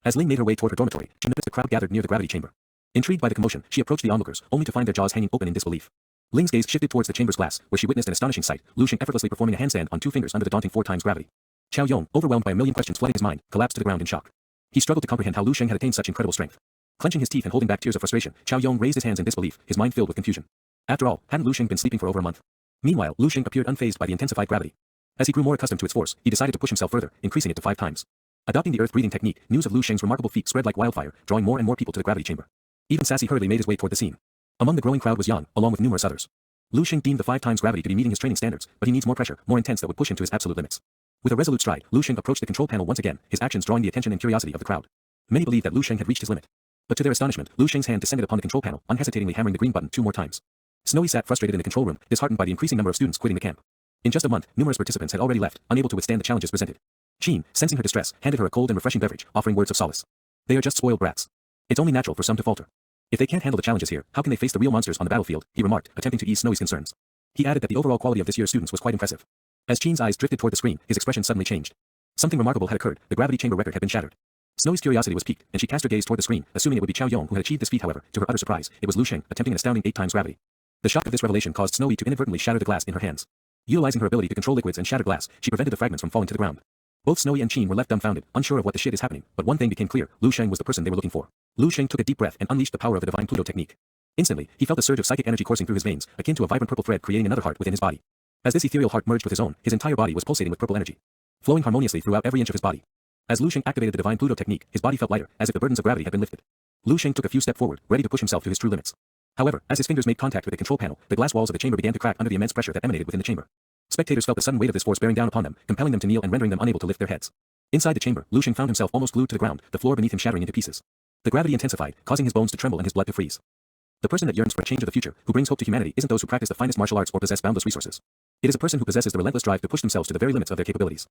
As Ling made her way toward her dormitory, she noticed a crowd gathered near the gravity chamber. Intrigued by the commotion, she approached the onlookers, only to find their jaws hanging open in disbelief. Ling's gaze shifted towards the chamber's glass, where she witnessed an astonishing sight, Lu Sheng effortlessly performing a handstand on 2 fingers under the daunting 4 times gravity. Qiao Yong, overwhelmed by a million questions flooding his mind, collapsed to the ground in shock. He struggled to comprehend how Lu Sheng had attained such incredible strength. Clenching his teeth and holding back tears of frustration, Qiao Yong raised his hands in disbelief, his mind filled with confusion. After all, hadn't Lu Sheng been sleeping for over a month? Meanwhile, Lu Sheng appeared unfazed by the intensified gravity. As he grew more accustomed to its force, he decided to push himself further, increasing it to 5 times. Adopting the earth-breathing technique, news of Lu Sheng's remarkable feat spread like wildfire, drawing more and more people to the gravity chamber. Even Sassy hurriedly made his way toward the scene. Among the growing crowd was Yang, along with numerous others. Lu Sheng deemed the 5 times gravity to be meeting his training standards, but he needs more pressure, more intense that would push him to his absolute limits. With a resolute stride, Lu Sheng approached the control panel once again, his actions drawing the attention and curiosity of the crowd. Many believed that Lu Sheng had reached his limit. But to their astonishment, Lu Sheng's hand descended upon the control panel, unhesitatingly hammering the green button 2 more times. Snowy sat frustrated in the control room, disheartened by the increasing number of students quitting the camp. In just a month, numerous participants had already left, unable to withstand the challenges presented. Qin, sensing her distress, handed her a cold and refreshing beverage, offering words of solace. They are just spoiled brats. It's only natural for some to falter. If they can't handle the challenges here, how can they face the real monsters on the battlefield, he remarked, attempting to ease Snowy's concerns. He added that the overall quality of this year's students was quite impressive. As Qin's eyes drifted toward the screen, his expression suddenly changed. Something remarkable had occurred, the gravity chamber record had been shattered. Snowy's curiosity was piqued, and she cast her gaze toward the screen, assuming it would be Qiao Yong who had achieved this feat. However, to her utter surprise, it was Lu Sheng, attempting an astounding 8 times gravity. The shock of this revelation caused Snowy to inadvertently shatter the glass in her hands. Utilizing her ability to control liquids and shatter glass, she prevented the fragments from falling to the ground. Both Snowy and Qin were left dumbfounded, unsure of what the shit is happening, but one thing became clear, Lu Sheng was the person they were looking for. Lu Sheng took a deep breath and unleashed the power of the divine Pluto technique. Instantly, he felt a surge of psychic energy coursing through his veins, akin to a vibrant purple thread creating another heart within his body. As this ethereal heart merged with his own, his entire body was pulsating with purple energy, flowing harmoniously throughout every inch of his body. As Lu Sheng activated the divine Pluto technique, his body felt lighter, as if the burdens of gravity had been lifted. Lu Sheng took a few steps forward, ready to push himself to his true limits. However, as his fingers made contact with the control panel, the glass walls of the chamber began to crack under the immense pressure that emanated within the chamber. Spectators felt the sudden weight of this force bearing down upon them, compelling them to kneel and rendering them unable to lift their heads. Inside the chamber, Lu Sheng found himself almost glued to the ground, the floor beneath him shattering into pieces. The gravity intensified, causing his bones to tremble and his blood to freeze. The person that yearns for a change of the future, who brings hope to humanity, isn't those who practice the finest martial arts or possess boundless resources. It is a person who possesses the relentless drive to push themselves to the very limits of their capabilities.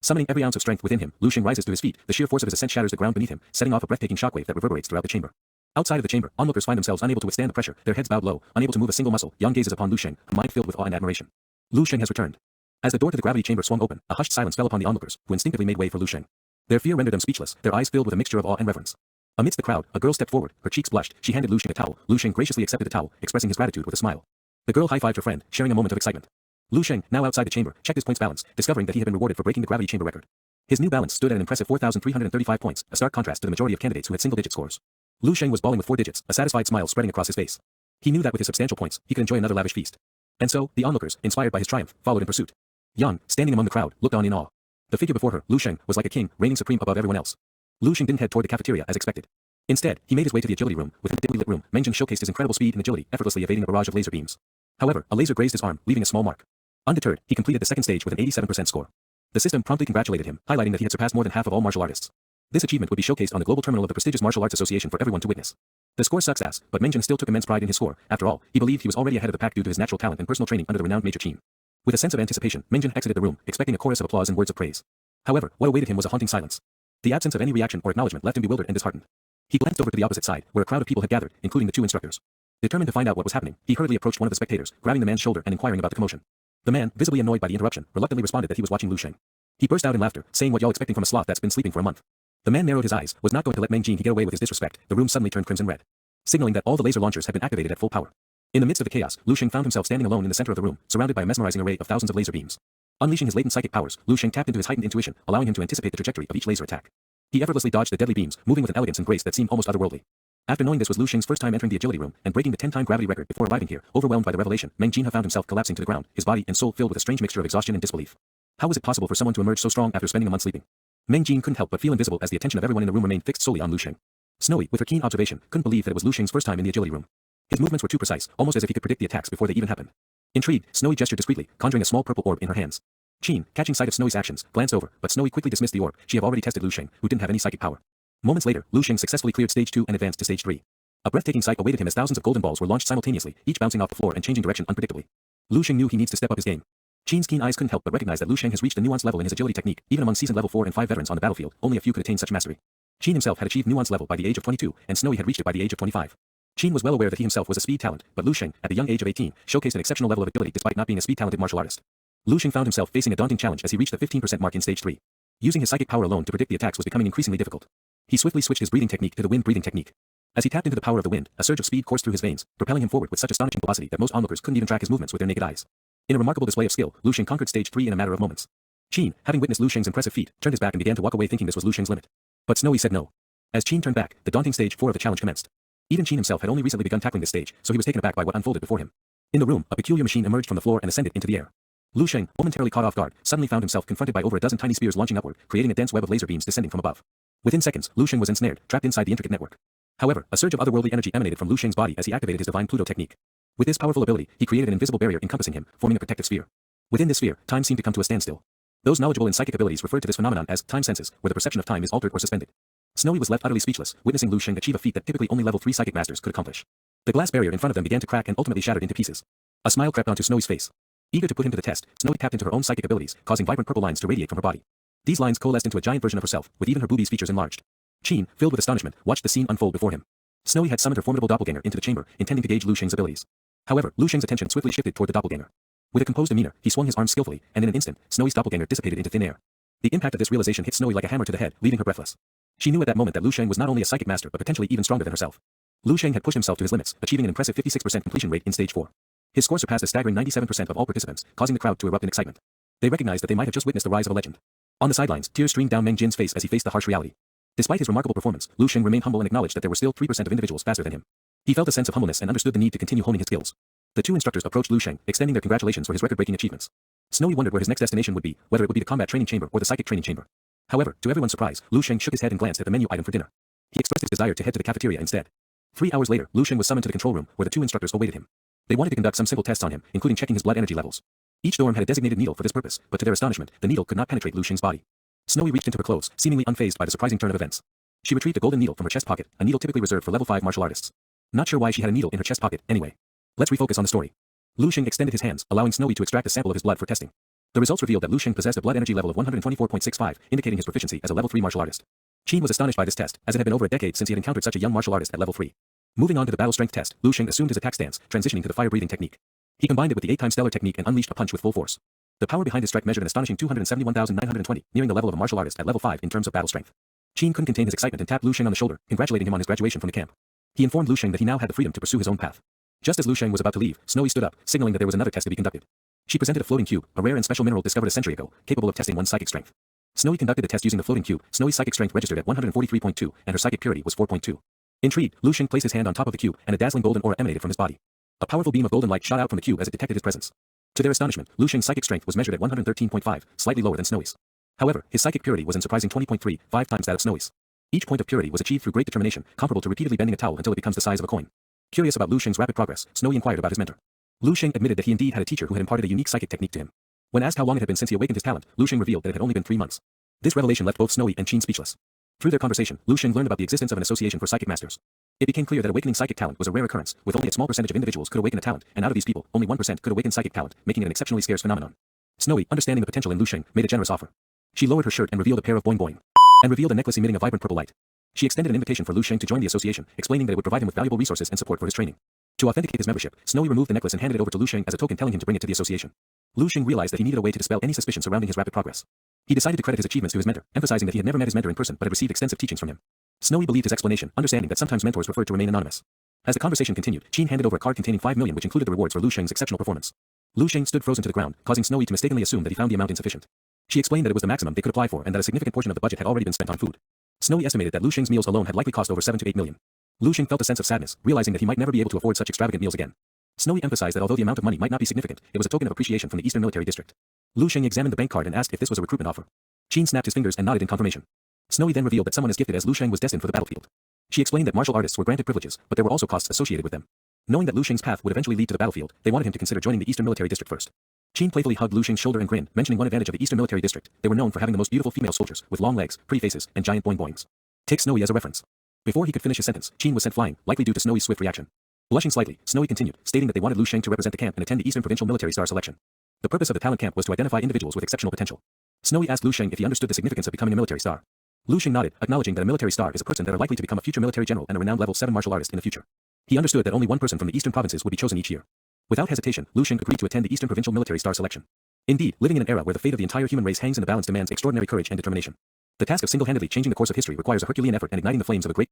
Summoning every ounce of strength within him, Lu Sheng rises to his feet, the sheer force of his ascent shatters the ground beneath him, setting off a breathtaking shockwave that reverberates throughout the chamber. Outside of the chamber, onlookers find themselves unable to withstand the pressure, their heads bowed low, unable to move a single muscle. Yang gazes upon Lu Sheng, her mind filled with awe and admiration. Lu Sheng has returned. As the door to the gravity chamber swung open, a hushed silence fell upon the onlookers, who instinctively made way for Lu Sheng. Their fear rendered them speechless, their eyes filled with a mixture of awe and reverence. Amidst the crowd, a girl stepped forward, her cheeks blushed, she handed Lu Sheng a towel. Lu Sheng graciously accepted the towel, expressing his gratitude with a smile. The girl high-fived her friend, sharing a moment of excitement. Lu Sheng, now outside the chamber, checked his points balance, discovering that he had been rewarded for breaking the gravity chamber record. His new balance stood at an impressive 4,335 points, a stark contrast to the majority of candidates who had single-digit scores. Lu Sheng was bawling with 4 digits, a satisfied smile spreading across his face. He knew that with his substantial points, he could enjoy another lavish feast. And so, the onlookers, inspired by his triumph, followed in pursuit. Yang, standing among the crowd, looked on in awe. The figure before her, Lu Sheng, was like a king, reigning supreme above everyone else. Lu Sheng didn't head toward the cafeteria as expected. Instead, he made his way to the agility room. Within the dimly lit room, Mengjin showcased his incredible speed and agility, effortlessly evading a barrage of laser beams. However, a laser grazed his arm, leaving a small mark. Undeterred, he completed the second stage with an 87% score. The system promptly congratulated him, highlighting that he had surpassed more than half of all martial artists. This achievement would be showcased on the global terminal of the prestigious Martial Arts Association for everyone to witness. The score sucks ass, but Mengjin still took immense pride in his score. After all, he believed he was already ahead of the pack due to his natural talent and personal training under the renowned Major Qin. With a sense of anticipation, Mengjin exited the room, expecting a chorus of applause and words of praise. However, what awaited him was a haunting silence. The absence of any reaction or acknowledgement left him bewildered and disheartened. He glanced over to the opposite side, where a crowd of people had gathered, including the 2 instructors. Determined to find out what was happening, he hurriedly approached one of the spectators, grabbing the man's shoulder and inquiring about the commotion. The man, visibly annoyed by the interruption, reluctantly responded that he was watching Lu Sheng. He burst out in laughter, saying what y'all expecting from a sloth that's been sleeping for a month. The man narrowed his eyes, was not going to let Mengjin get away with his disrespect. The room suddenly turned crimson red, signaling that all the laser launchers had been activated at full power. In the midst of the chaos, Lu Sheng found himself standing alone in the center of the room, surrounded by a mesmerizing array of thousands of laser beams. Unleashing his latent psychic powers, Lu Sheng tapped into his heightened intuition, allowing him to anticipate the trajectory of each laser attack. He effortlessly dodged the deadly beams, moving with an elegance and grace that seemed almost otherworldly. After knowing this was Lu Sheng's first time entering the agility room and breaking the 10-time gravity record before arriving here, overwhelmed by the revelation, Mengjin found himself collapsing to the ground, his body and soul filled with a strange mixture of exhaustion and disbelief. How was it possible for someone to emerge so strong after spending a month sleeping? Mengjin couldn't help but feel invisible as the attention of everyone in the room remained fixed solely on Lu Sheng. Snowy, with her keen observation, couldn't believe that it was Lu Sheng's first time in the agility room. His movements were too precise, almost as if he could predict the attacks before they even happened. Intrigued, Snowy gestured discreetly, conjuring a small purple orb in her hands. Qin, catching sight of Snowy's actions, glanced over, but Snowy quickly dismissed the orb. She had already tested Lu Sheng, who didn't have any psychic power. Moments later, Lu Sheng successfully cleared stage 2 and advanced to stage 3. A breathtaking sight awaited him as thousands of golden balls were launched simultaneously, each bouncing off the floor and changing direction unpredictably. Lu Sheng knew he needs to step up his game. Qin's keen eyes couldn't help but recognize that Lu Sheng has reached a nuanced level in his agility technique. Even among seasoned level 4 and 5 veterans on the battlefield, only a few could attain such mastery. Qin himself had achieved nuanced level by the age of 22, and Snowy had reached it by the age of 25. Qin was well aware that he himself was a speed talent, but Lu Sheng, at the young age of 18, showcased an exceptional level of ability despite not being a speed-talented martial artist. Lu Sheng found himself facing a daunting challenge as he reached the 15% mark in stage 3. Using his psychic power alone to predict the attacks was becoming increasingly difficult. He swiftly switched his breathing technique to the wind breathing technique. As he tapped into the power of the wind, a surge of speed coursed through his veins, propelling him forward with such astonishing velocity that most onlookers couldn't even track his movements with their naked eyes. In a remarkable display of skill, Lu Xing conquered stage 3 in a matter of moments. Qin, having witnessed Lu Xing's impressive feat, turned his back and began to walk away thinking this was Lu Xing's limit. But Snowy said no. As Qin turned back, the daunting stage 4 of the challenge commenced. Even Qin himself had only recently begun tackling this stage, so he was taken aback by what unfolded before him. In the room, a peculiar machine emerged from the floor and ascended into the air. Lu Xing, momentarily caught off guard, suddenly found himself confronted by over a dozen tiny spears launching upward, creating a dense web of laser beams descending from above. Within seconds, Lu Xing was ensnared, trapped inside the intricate network. However, a surge of otherworldly energy emanated from Lu Xing's body as he activated his divine Pluto technique. With this powerful ability, he created an invisible barrier encompassing him, forming a protective sphere. Within this sphere, time seemed to come to a standstill. Those knowledgeable in psychic abilities referred to this phenomenon as time senses, where the perception of time is altered or suspended. Snowy was left utterly speechless, witnessing Lu Xing achieve a feat that typically only level 3 psychic masters could accomplish. The glass barrier in front of them began to crack and ultimately shattered into pieces. A smile crept onto Snowy's face. Eager to put him to the test, Snowy tapped into her own psychic abilities, causing vibrant purple lines to radiate from her body. These lines coalesced into a giant version of herself, with even her boobies features enlarged. Qin, filled with astonishment, watched the scene unfold before him. Snowy had summoned her formidable doppelganger into the chamber, intending to gauge Lu Xing's abilities. However, Lu Xing's attention swiftly shifted toward the doppelganger. With a composed demeanor, he swung his arms skillfully, and in an instant, Snowy's doppelganger dissipated into thin air. The impact of this realization hit Snowy like a hammer to the head, leaving her breathless. She knew at that moment that Lu Xing was not only a psychic master but potentially even stronger than herself. Lu Xing had pushed himself to his limits, achieving an impressive 56% completion rate in stage 4. His score surpassed a staggering 97% of all participants, causing the crowd to erupt in excitement. They recognized that they might have just witnessed the rise of a legend. On the sidelines, tears streamed down Meng Jin's face as he faced the harsh reality. Despite his remarkable performance, Lu Xing remained humble and acknowledged that there were still 3% of individuals faster than him. He felt a sense of humbleness and understood the need to continue honing his skills. The two instructors approached Lu Xing, extending their congratulations for his record-breaking achievements. Snowy wondered where his next destination would be, whether it would be the combat training chamber or the psychic training chamber. However, to everyone's surprise, Lu Xing shook his head and glanced at the menu item for dinner. He expressed his desire to head to the cafeteria instead. 3 hours later, Lu Xing was summoned to the control room, where the two instructors awaited him. They wanted to conduct some simple tests on him, including checking his blood energy levels. Each dorm had a designated needle for this purpose, but to their astonishment, the needle could not penetrate Lu Xing's body. Snowy reached into her clothes, seemingly unfazed by the surprising turn of events. She retrieved a golden needle from her chest pocket, a needle typically reserved for level 5 martial artists. Not sure why she had a needle in her chest pocket, anyway. Let's refocus on the story. Lu Xing extended his hands, allowing Snowy to extract a sample of his blood for testing. The results revealed that Lu Xing possessed a blood energy level of 124.65, indicating his proficiency as a level 3 martial artist. Qin was astonished by this test, as it had been over a decade since he had encountered such a young martial artist at level 3. Moving on to the battle strength test, Lu Xing assumed his attack stance, transitioning to the fire breathing technique. He combined it with the 8-time stellar technique and unleashed a punch with full force. The power behind his strike measured an astonishing 271,920, nearing the level of a martial artist at level 5 in terms of battle strength. Qin couldn't contain his excitement and tapped Lu Xing on the shoulder, congratulating him on his graduation from the camp. He informed Lu Xing that he now had the freedom to pursue his own path. Just as Lu Xing was about to leave, Snowy stood up, signaling that there was another test to be conducted. She presented a floating cube, a rare and special mineral discovered a century ago, capable of testing one's psychic strength. Snowy conducted the test using the floating cube. Snowy's psychic strength registered at 143.2, and her psychic purity was 4.2. Intrigued, Lu Xing placed his hand on top of the cube, and a dazzling golden aura emanated from his body. A powerful beam of golden light shot out from the cube as it detected his presence. To their astonishment, Lu Xing's psychic strength was measured at 113.5, slightly lower than Snowy's. However, his psychic purity was in surprising 20.3, 5 times that of Snowy's. Each point of purity was achieved through great determination, comparable to repeatedly bending a towel until it becomes the size of a coin. Curious about Lu Xing's rapid progress, Snowy inquired about his mentor. Lu Xing admitted that he indeed had a teacher who had imparted a unique psychic technique to him. When asked how long it had been since he awakened his talent, Lu Xing revealed that it had only been 3 months. This revelation left both Snowy and Qin speechless. Through their conversation, Lu Xing learned about the existence of an association for psychic masters. It became clear that awakening psychic talent was a rare occurrence, with only a small percentage of individuals could awaken a talent, and out of these people, only 1% could awaken psychic talent, making it an exceptionally scarce phenomenon. Snowy, understanding the potential in Lu Xing, made a generous offer. She lowered her shirt and revealed a pair of boing boing, and revealed a necklace emitting a vibrant purple light. She extended an invitation for Lu Xing to join the association, explaining that it would provide him with valuable resources and support for his training. To authenticate his membership, Snowy removed the necklace and handed it over to Lu Xing as a token, telling him to bring it to the association. Lu Xing realized that he needed a way to dispel any suspicion surrounding his rapid progress. He decided to credit his achievements to his mentor, emphasizing that he had never met his mentor in person but had received extensive teachings from him. Snowy believed his explanation, understanding that sometimes mentors preferred to remain anonymous. As the conversation continued, Qin handed over a card containing 5 million, which included the rewards for Lu Xing's exceptional performance. Lu Xing stood frozen to the ground, causing Snowy to mistakenly assume that he found the amount insufficient. She explained that it was the maximum they could apply for and that a significant portion of the budget had already been spent on food. Snowy estimated that Lu Xing's meals alone had likely cost over 7 to 8 million. Lu Xing felt a sense of sadness, realizing that he might never be able to afford such extravagant meals again. Snowy emphasized that although the amount of money might not be significant, it was a token of appreciation from the Eastern Military District. Lu Xing examined the bank card and asked if this was a recruitment offer. Qin snapped his fingers and nodded in confirmation. Snowy then revealed that someone as gifted as Lu Xing was destined for the battlefield. She explained that martial artists were granted privileges, but there were also costs associated with them. Knowing that Lu Xing's path would eventually lead to the battlefield, they wanted him to consider joining the Eastern Military District first. Qin playfully hugged Lu Xing's shoulder and grinned, mentioning one advantage of the Eastern Military District: they were known for having the most beautiful female soldiers, with long legs, pretty faces, and giant boing boings. Take Snowy as a reference. Before he could finish his sentence, Qin was sent flying, likely due to Snowy's swift reaction. Blushing slightly, Snowy continued, stating that they wanted Lu Xing to represent the camp and attend the Eastern Provincial Military Star selection. The purpose of the talent camp was to identify individuals with exceptional potential. Snowy asked Lu Xing if he understood the significance of becoming a military star. Lu Xing nodded, acknowledging that a military star is a person that are likely to become a future military general and a renowned level 7 martial artist in the future. He understood that only one person from the eastern provinces would be chosen each year. Without hesitation, Lu Xing agreed to attend the Eastern Provincial Military Star selection. Indeed, living in an era where the fate of the entire human race hangs in the balance demands extraordinary courage and determination. The task of single-handedly changing the course of history requires a Herculean effort and igniting the flames of a great.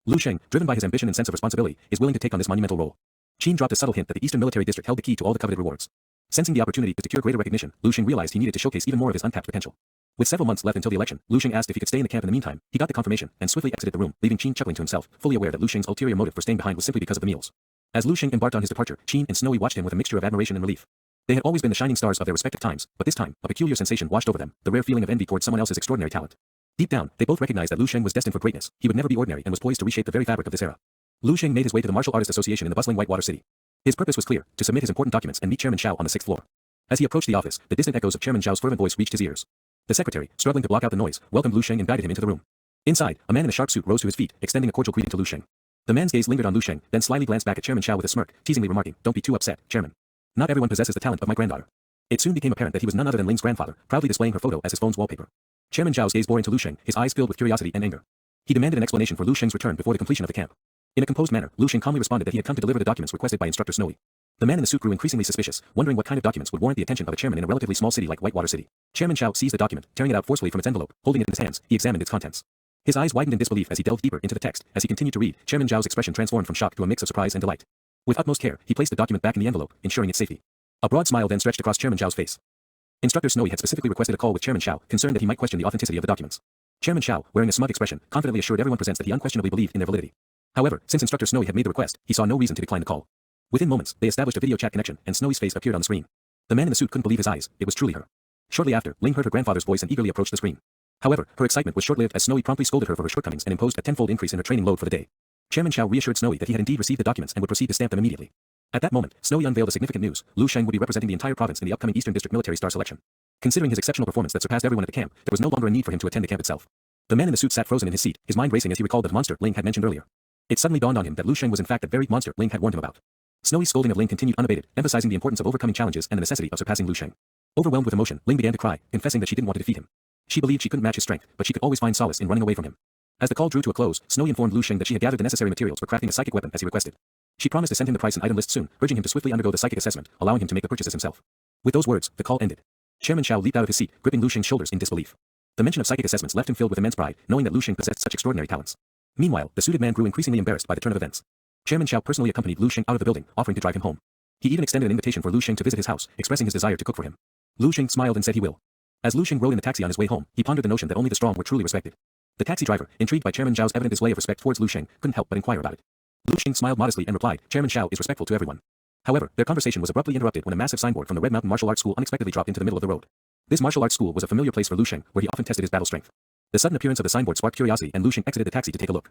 Lu Sheng, driven by his ambition and sense of responsibility, is willing to take on this monumental role. Qin dropped a subtle hint that the Eastern Military District held the key to all the coveted rewards. Sensing the opportunity to secure greater recognition, Lu Sheng realized he needed to showcase even more of his untapped potential. With several months left until the election, Lu Sheng asked if he could stay in the camp in the meantime. He got the confirmation and swiftly exited the room, leaving Qin chuckling to himself, fully aware that Lu Sheng's ulterior motive for staying behind was simply because of the meals. As Lu Sheng embarked on his departure, Qin and Snowy watched him with a mixture of admiration and relief. They had always been the shining stars of their respective times, but this time, a peculiar sensation washed over them, the rare feeling of envy towards someone else's extraordinary talent. Deep down, they both recognized that Lu Sheng was destined for greatness. He would never be ordinary and was poised to reshape the very fabric of this era. Lu Sheng made his way to the Martial Artists Association in the bustling Whitewater City. His purpose was clear: to submit his important documents and meet Chairman Zhao on the 6th floor. As he approached the office, the distant echoes of Chairman Zhao's fervent voice reached his ears. The secretary, struggling to block out the noise, welcomed Lu Sheng and guided him into the room. Inside, a man in a sharp suit rose to his feet, extending a cordial greeting to Lu Sheng. The man's gaze lingered on Lu Sheng, then slyly glanced back at Chairman Zhao with a smirk, teasingly remarking, "Don't be too upset, Chairman. Not everyone possesses the talent of my granddaughter." It soon became apparent that he was none other than Ling's grandfather, proudly displaying her photo as his phone's wallpaper. Chairman Zhao's gaze bore into Lu Sheng, his eyes filled with curiosity and anger. He demanded an explanation for Lu Sheng's return before the completion of the camp. In a composed manner, Lu Sheng calmly responded that he had come to deliver the documents requested by Instructor Snowy. The man in the suit grew increasingly suspicious, wondering what kind of documents would warrant the attention of a chairman in a relatively small city like Whitewater City. Chairman Zhao seized the document, tearing it out forcefully from its envelope. Holding it in his hands, he examined its contents. His eyes widened in disbelief as he delved deeper into the text. As he continued to read, Chairman Zhao's expression transformed from shock to a mix of surprise and delight. With utmost care, he placed the document back in the envelope, ensuring its safety. A broad smile then stretched across Chairman Zhao's face. Instructor Snowy had specifically requested a call with Chairman Zhao, concerned that he might question the authenticity of the documents. Chairman Zhao, wearing a smug expression, confidently assured everyone present that he unquestionably believed in their validity. However, since Instructor Snowy had made the request, he saw no reason to decline the call. Within moments, they established a video chat connection, and Snowy's face appeared on the screen. The man in the suit couldn't believe his eyes. It was truly her. Shortly after, Ling heard her grandfather's voice and eagerly approached the screen. However, her excitement was short-lived as Snowy promptly scolded her for her shortcomings and imposed a tenfold increase in her training load for the day. Chairman Zhao reassured Snowy that he had indeed received the documents and would proceed to stamp them immediately. At that moment, Snowy unveiled a significant news: Lu Sheng would be representing the entire province in the upcoming Eastern District Military Star selection. Considering his exceptional performance that surpassed everyone at the camp, there was no longer a need for him to attend the camp itself. The man in the suit sat frozen in his seat, his mind racing as he recalled the monster Ling had mentioned earlier. It suddenly dawned on him that Lu Sheng was in fact that very monster Ling had warned him about. Snowy's scolding of Ling continued unabated, emphasizing the importance of overcoming challenges and the necessity of surpassing Lu Sheng. Overwhelmed with emotion, Ling began to cry, confessing that she didn't want to defeat him. She believed she couldn't match his strength, but she could always find solace in running away from him. As the call drew to a close, Snowy informed Lu Sheng that she had gathered the necessary materials for crafting a psychic weapon as he requested. She promised to send him the price and item list soon, urging him to swiftly undergo the psychic assessment, allowing him to make the purchases himself. With those words, the call ended. Chairman Zhao leaped out of his seat, gripping Lu Sheng's shoulders in disbelief. The mention of psychic assessments left him filled with immense pride, knowing that Lu Sheng possessed such extraordinary talents. Meanwhile, the suited man grew increasingly embarrassed by the turn of events. Chairman Zhao personally accompanied Lu Sheng out of the building, offering to drive him home. He even extended an invitation for Lu Sheng to visit his house, expressing his desire to cook for him. Lu Sheng smiled and said he will. As Lu Sheng rode in the taxi on his way home, he pondered the notion that only the strong were truly respected. The taxi driver, intrigued by Chairman Zhao's evident display of respect towards Lu Sheng, couldn't help but inquire about it. Lu Sheng smiled modestly and replied, "Chairman Zhao is respectful to everyone." However, their conversation was abruptly interrupted when a massive signboard from the Red Mountain Martial Arts School unexpectedly dropped into the middle of the road. This martial arts school was a familiar place for Lu Sheng, where he often tested his battle strength. The sudden appearance of the signboard sparked curiosity, and Lu Sheng exited the taxi to take a look.